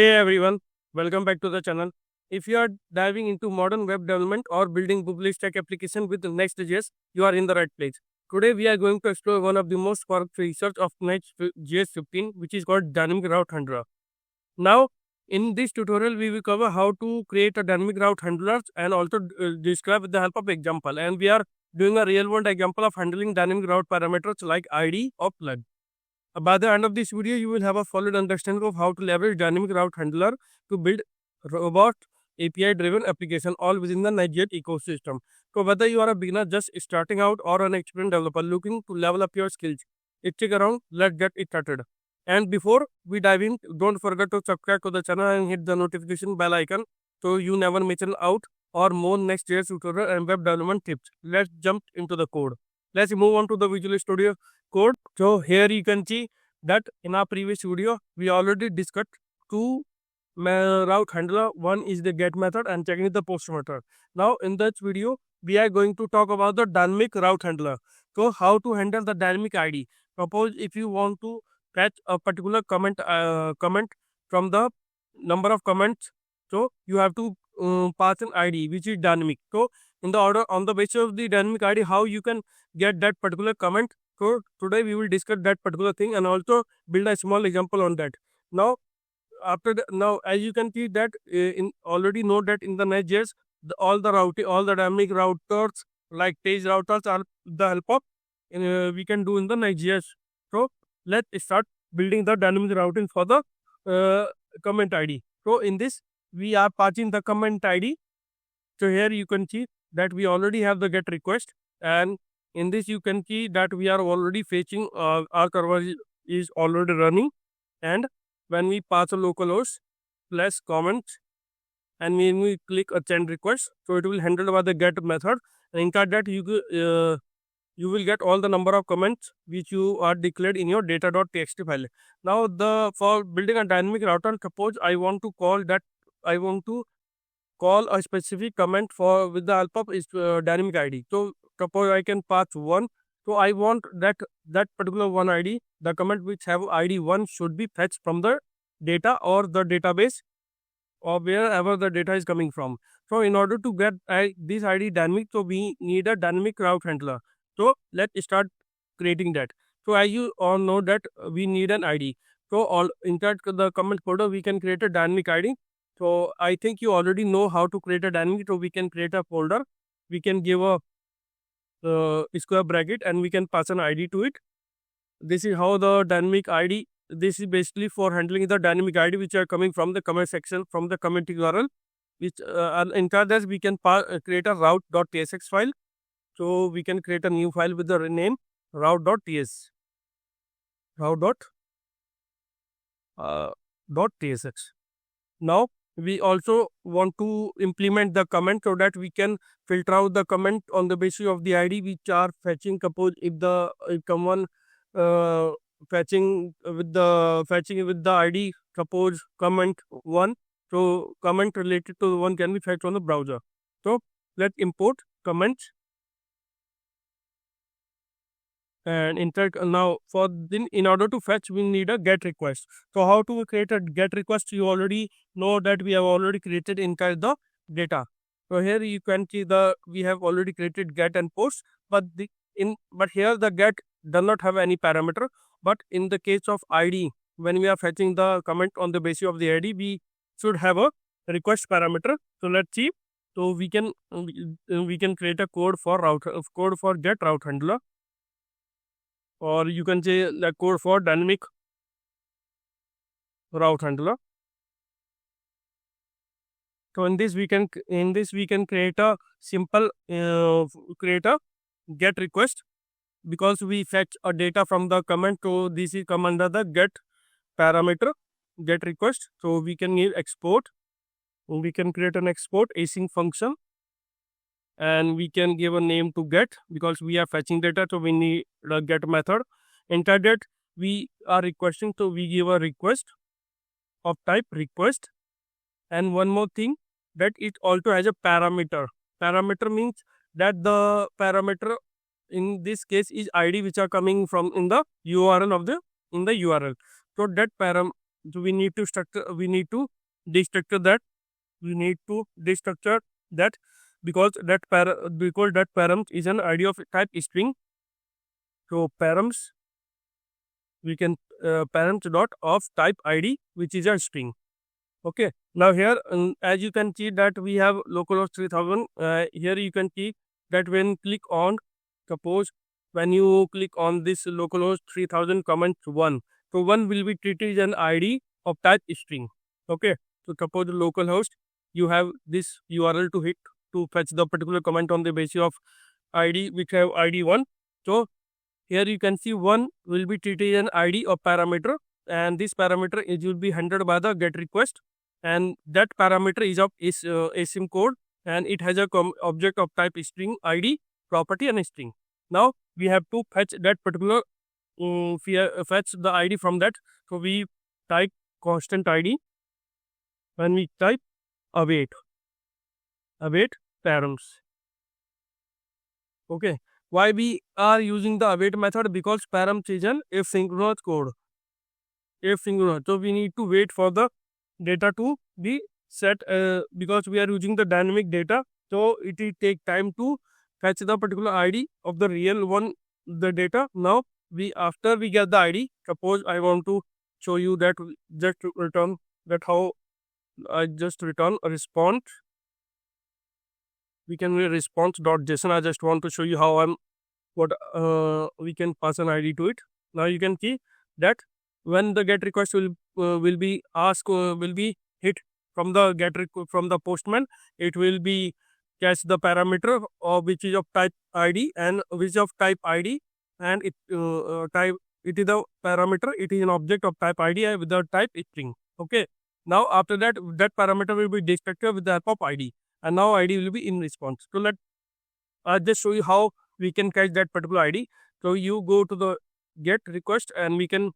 Hey everyone, welcome back to the channel. If you are diving into modern web development or building public stack application with Next.js, you are in the right place. Today we are going to explore one of the most powerful features of Next.js 15, which is called Dynamic Route Handler. Now, in this tutorial, we will cover how to create a dynamic route handlers and also describe with the help of example. And we are doing a real world example of handling dynamic route parameters like ID or plug. By the end of this video, you will have a solid understanding of how to leverage dynamic route handler to build robust API-driven application all within the Next.js ecosystem. So whether you are a beginner just starting out or an experienced developer looking to level up your skills, stick around. Let's get it started. And before we dive in, don't forget to subscribe to the channel and hit the notification bell icon so you never miss out or more Next.js tutorial and web development tips. Let's jump into the code. Let's move on to the Visual Studio Code. So here you can see that in our previous video we already discussed two route handler. One is the get method and second is the post method. Now in this video we are going to talk about the dynamic route handler. So how to handle the dynamic ID. Suppose if you want to fetch a particular comment from the number of comments, so you have to pass an ID which is dynamic. So in the order on the basis of the dynamic ID, how you can get that particular comment. So today we will discuss that particular thing and also build a small example on that. Now now as you can see that in already know that in the Next.js all the dynamic routers like page routers are the help of we can do in the Next.js. So let's start building the dynamic routing for the comment ID. So in this we are passing the comment ID. So here you can see that we already have the get request, and in this you can see that we are already fetching our server is already running, and when we pass a localhost plus comments and when we click a send request, so it will handle by the get method, and inside that you will get all the number of comments which you are declared in your data.txt file. Now for building a dynamic router, suppose I want to call a specific comment for with the help of dynamic ID. So suppose I can pass 1. So I want that particular one ID, the comment which have ID 1 should be fetched from the data or the database or wherever the data is coming from. So in order to get this ID dynamic, so we need a dynamic route handler. So let's start creating that. So as you all know that we need an ID. So all inside the comment folder we can create a dynamic ID. So I think you already know how to create a dynamic. So we can create a folder. We can give a square bracket and we can pass an ID to it. This is how the dynamic ID. This is basically for handling the dynamic ID which are coming from the comment section from the comment URL. Which inside this we can create a route.tsx file. So we can create a new file with the name route.tsx. Route.tsx. Now we also want to implement the comment so that we can filter out the comment on the basis of the ID which are fetching. Suppose if someone fetching with the ID, suppose comment 1, so comment related to the one can be fetched on the browser. So let's import comments and insert. Now in order to fetch we need a get request. So how to create a get request, you already know that we have already created inside the data. So here you can see we have already created get and post, but here the get does not have any parameter. But in the case of ID, when we are fetching the comment on the basis of the ID, we should have a request parameter. So let's see. So we can create a code for get route handler, or you can say the code for dynamic route handler. So in this we can create a simple create a get request, because we fetch a data from the comment. So this is come under the get parameter get request. So we can give export. We can create an export async function, and we can give a name to get because we are fetching data. So we need the get method. Inside that we are requesting, so we give a request of type request. And one more thing, that it also has a parameter. Parameter means that the parameter in this case is ID which are coming from in the URL of the URL. So that So we need to destructure that. We need to destructure that because that params is an ID of type string. So params, we can params dot of type ID, which is a string. Okay. Now here, as you can see that we have localhost 3000. Here you can see that when click on, suppose when you click on this localhost 3000 comment 1, so 1 will be treated as an ID of type string. Okay. So suppose localhost, you have this URL to hit to fetch the particular comment on the basis of ID which have ID 1. So here you can see 1 will be treated as an ID of parameter, and this parameter will be handled by the get request, and that parameter is of async code, and it has a object of type string ID, property and string. Now we have to fetch that particular fetch the ID from that. So we type constant ID. When we type await params. Okay. Why we are using the await method? Because params is an asynchronous code. Asynchronous. So we need to wait for the data to be set because we are using the dynamic data. So it will take time to fetch the particular ID of the real one, the data. Now after we get the ID, suppose I want to show you that just return that how I just return a response. We can response.json. I just want to show you how we can pass an ID to it. Now you can see that when the get request will be asked will be hit from the from the postman, it will be catch the parameter of which is of type ID and which of type ID, and it is the parameter, it is an object of type ID with the type string. Okay. Now after that parameter will be destructed with the help of ID, and now ID will be in response. So I'll just show you how we can catch that particular ID. So you go to the get request and we can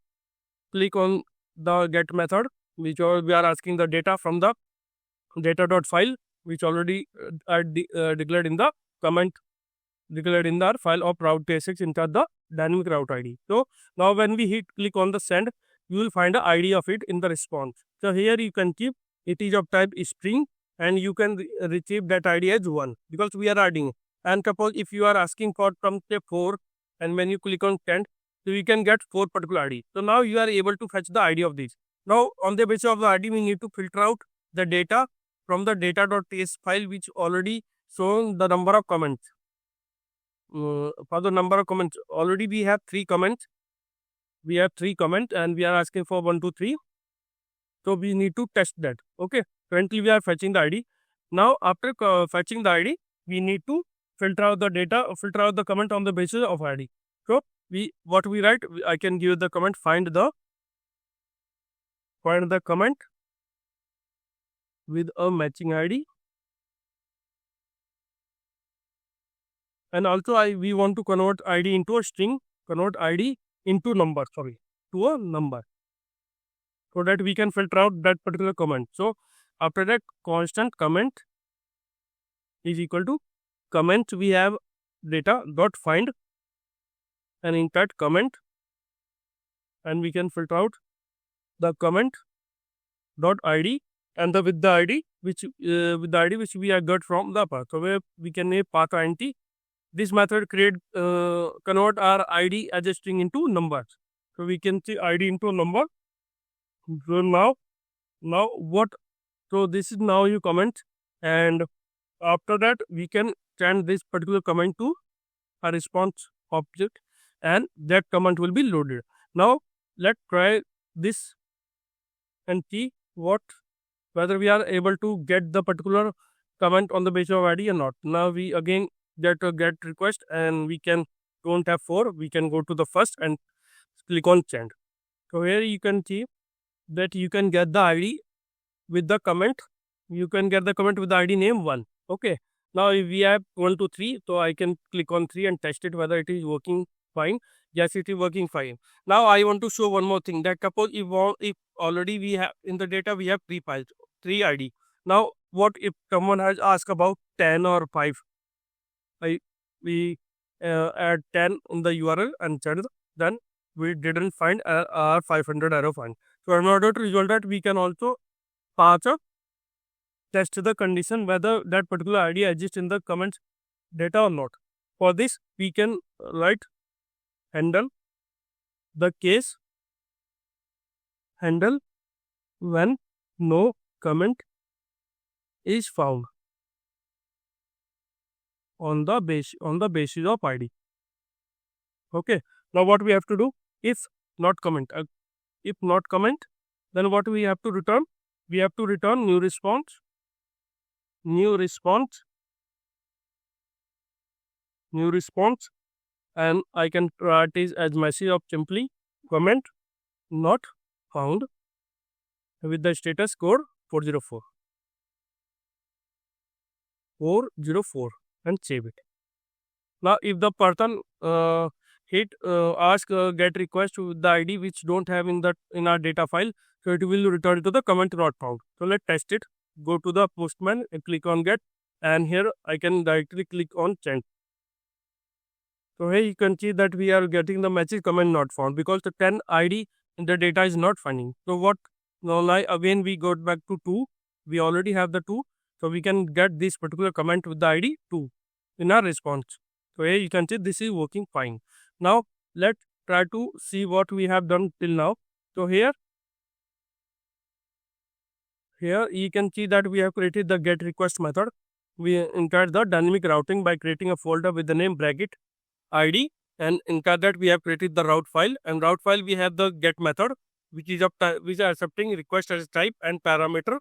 click on the get method, which we are asking the data from the data.file, which already declared in the comment, declared in the file of route tsx inside the dynamic route ID. So now when we click on the send, you will find the ID of it in the response. So here you can keep it is of type string, and you can retrieve that ID as 1 because we are adding. And suppose if you are asking for from say 4, and when you click on send, so you can get 4 particular ID. So now you are able to fetch the ID of these. Now on the basis of the ID, we need to filter out the data from the data.ts file, which already shown the number of comments. For the number of comments, already we have 3 comments. We have 3 comments and we are asking for 1, 2, 3. So we need to test that. Okay. Currently we are fetching the ID. Now after fetching the ID, we need to filter out the data, filter out the comment on the basis of ID. So what we write, I can give the comment, find the comment with a matching ID. And also we want to convert ID into a string, convert ID into number, to a number, so that we can filter out that particular comment. So after that, constant comment is equal to comment, we have data dot find, and in that comment, and we can filter out the comment dot ID and with the ID which we have got from the path. So where we can name path int. This method convert our ID as a string into numbers. So we can see ID into number. So now what? So this is now you comment, and after that we can send this particular comment to a response object, and that comment will be loaded. Now let's try this and see whether we are able to get the particular comment on the basis of ID or not. Now we again get a get request, and we don't have 4, we can go to the first and click on send. So here you can see that you can get the ID with the comment. You can get the comment with the ID name 1. Okay. Now if we have 1, 2, 3, so I can click on 3 and test it whether it is working fine. Yes, it is working fine. Now I want to show one more thing, that suppose if already we have in the data we have 3 files, 3 ID. Now what if someone has asked about 10 or 5? We add 10 in the URL and then we didn't find our 500 arrow find. So in order to resolve that, we can also pass a test the condition whether that particular ID exists in the comments data or not. For this, we can write handle the case handle when no comment is found on the basis of ID. Okay. Now what we have to do? If not comment, then what we have to return? We have to return new response, and I can write it as message of simply comment not found with the status code 404 and save it. Now if the person ask get request with the ID which don't have in our data file, so it will return to the comment not found. So let's test it. Go to the Postman and click on get, and here I can directly click on send. So here you can see that we are getting the message comment not found because the 10 ID in the data is not finding. So what now again we go back to 2. We already have the 2. So we can get this particular comment with the ID 2 in our response. So here you can see this is working fine. Now let's try to see what we have done till now. So here you can see that we have created the get request method. We entered the dynamic routing by creating a folder with the name bracket ID, and in that we have created the route file, and route file we have the get method which is accepting request as type, and parameter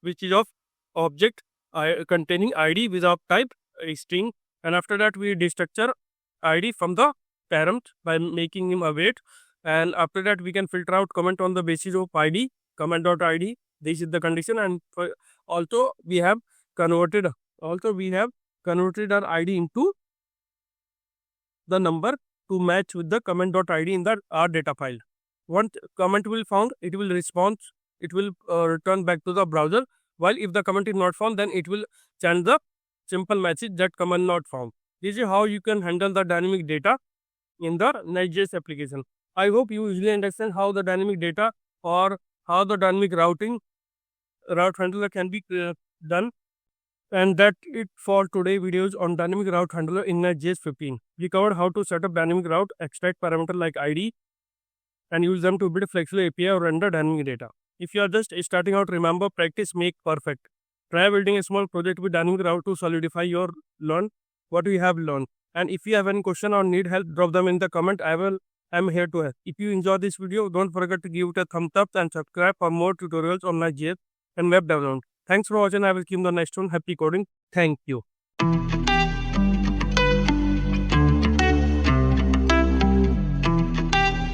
which is of object containing ID without type string, and after that we destructure ID from the parent by making him await, and after that we can filter out comment on the basis of ID, comment.id. This is the condition, and also we have converted our ID into the number to match with the comment.id in our data file. Once comment will found, it will return back to the browser, while if the comment is not found, then it will send the simple message that comment not found. This is how you can handle the dynamic data in the Next.js application. I hope you usually understand how the dynamic data or how the dynamic route handler can be done. And that's it for today videos on dynamic route handler in Next.js 15. We covered how to set up dynamic route, extract parameter like ID, and use them to build flexible API or render dynamic data. If you are just starting out, remember practice make perfect. Try building a small project with dynamic route to solidify what you have learned. And if you have any question or need help, drop them in the comment. I'm here to help. If you enjoy this video, don't forget to give it a thumbs up and subscribe for more tutorials on Next.js and web development. Thanks for watching. I will keep the next one. Happy coding. Thank you.